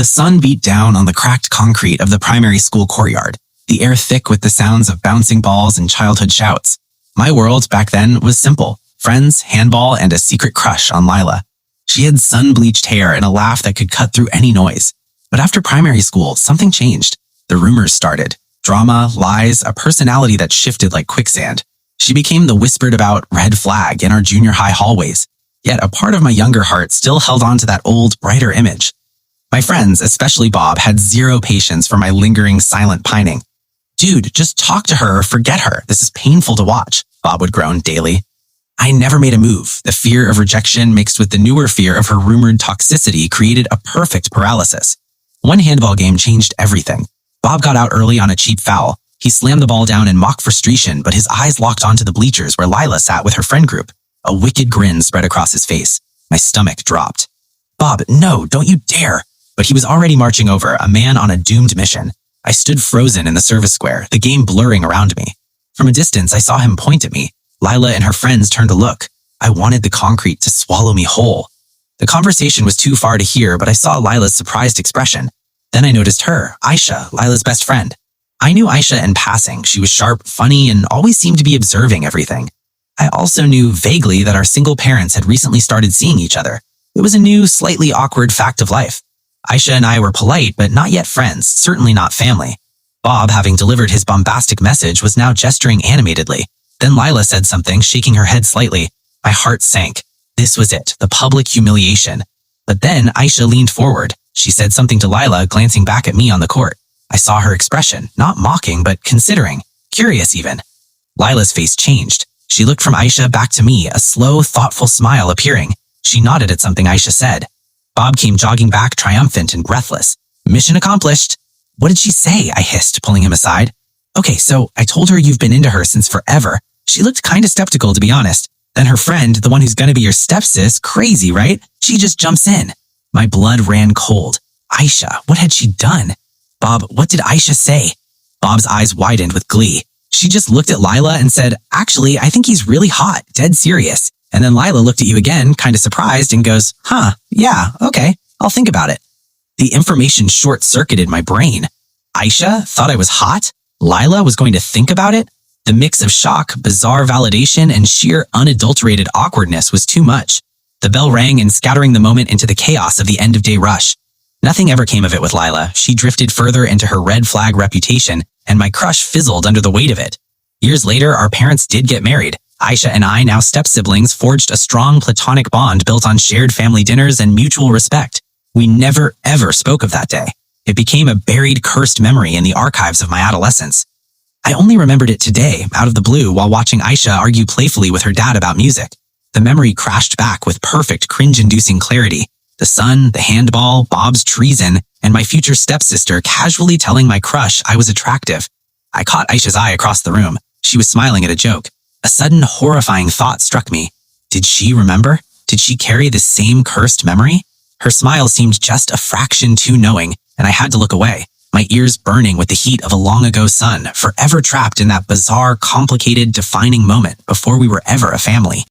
The sun beat down on the cracked concrete of the primary school courtyard, the air thick with the sounds of bouncing balls and childhood shouts. My world back then was simple: friends, handball, and a secret crush on Lila. She had sun-bleached hair and a laugh that could cut through any noise. But after primary school, something changed. The rumors started. Drama, lies, a personality that shifted like quicksand. She became the whispered about red flag in our junior high hallways. Yet a part of my younger heart still held on to that old, brighter image. My friends, especially Bob, had zero patience for my lingering, silent pining. "Dude, just talk to her or forget her. This is painful to watch," Bob would groan daily. I never made a move. The fear of rejection mixed with the newer fear of her rumored toxicity created a perfect paralysis. One handball game changed everything. Bob got out early on a cheap foul. He slammed the ball down in mock frustration, but his eyes locked onto the bleachers where Lila sat with her friend group. A wicked grin spread across his face. My stomach dropped. "Bob, no, don't you dare." But he was already marching over, a man on a doomed mission. I stood frozen in the service square, the game blurring around me. From a distance, I saw him point at me. Lila and her friends turned to look. I wanted the concrete to swallow me whole. The conversation was too far to hear, but I saw Lila's surprised expression. Then I noticed her, Aisha, Lila's best friend. I knew Aisha in passing. She was sharp, funny, and always seemed to be observing everything. I also knew vaguely that our single parents had recently started seeing each other. It was a new, slightly awkward fact of life. Aisha and I were polite, but not yet friends, certainly not family. Bob, having delivered his bombastic message, was now gesturing animatedly. Then Lila said something, shaking her head slightly. My heart sank. This was it, the public humiliation. But then Aisha leaned forward. She said something to Lila, glancing back at me on the court. I saw her expression, not mocking, but considering, curious even. Lila's face changed. She looked from Aisha back to me, a slow, thoughtful smile appearing. She nodded at something Aisha said. Bob came jogging back, triumphant and breathless. "Mission accomplished." "What did she say?" I hissed, pulling him aside. "Okay, so I told her you've been into her since forever. She looked kinda skeptical, to be honest. Then her friend, the one who's gonna be your stepsis, crazy, right? She just jumps in." My blood ran cold. Aisha, what had she done? "Bob, what did Aisha say?" Bob's eyes widened with glee. "She just looked at Lila and said, 'Actually, I think he's really hot, dead serious.' And then Lila looked at you again, kinda surprised, and goes, 'Huh, yeah, okay, I'll think about it.'" The information short-circuited my brain. Aisha thought I was hot? Lila was going to think about it? The mix of shock, bizarre validation, and sheer unadulterated awkwardness was too much. The bell rang and scattering the moment into the chaos of the end-of-day rush. Nothing ever came of it with Lila. She drifted further into her red flag reputation, and my crush fizzled under the weight of it. Years later, our parents did get married. Aisha and I, now step-siblings, forged a strong platonic bond built on shared family dinners and mutual respect. We never, ever spoke of that day. It became a buried, cursed memory in the archives of my adolescence. I only remembered it today, out of the blue, while watching Aisha argue playfully with her dad about music. The memory crashed back with perfect, cringe-inducing clarity. The sun, the handball, Bob's treason, and my future stepsister casually telling my crush I was attractive. I caught Aisha's eye across the room. She was smiling at a joke. A sudden, horrifying thought struck me. Did she remember? Did she carry the same cursed memory? Her smile seemed just a fraction too knowing, and I had to look away, my ears burning with the heat of a long-ago sun, forever trapped in that bizarre, complicated, defining moment before we were ever a family.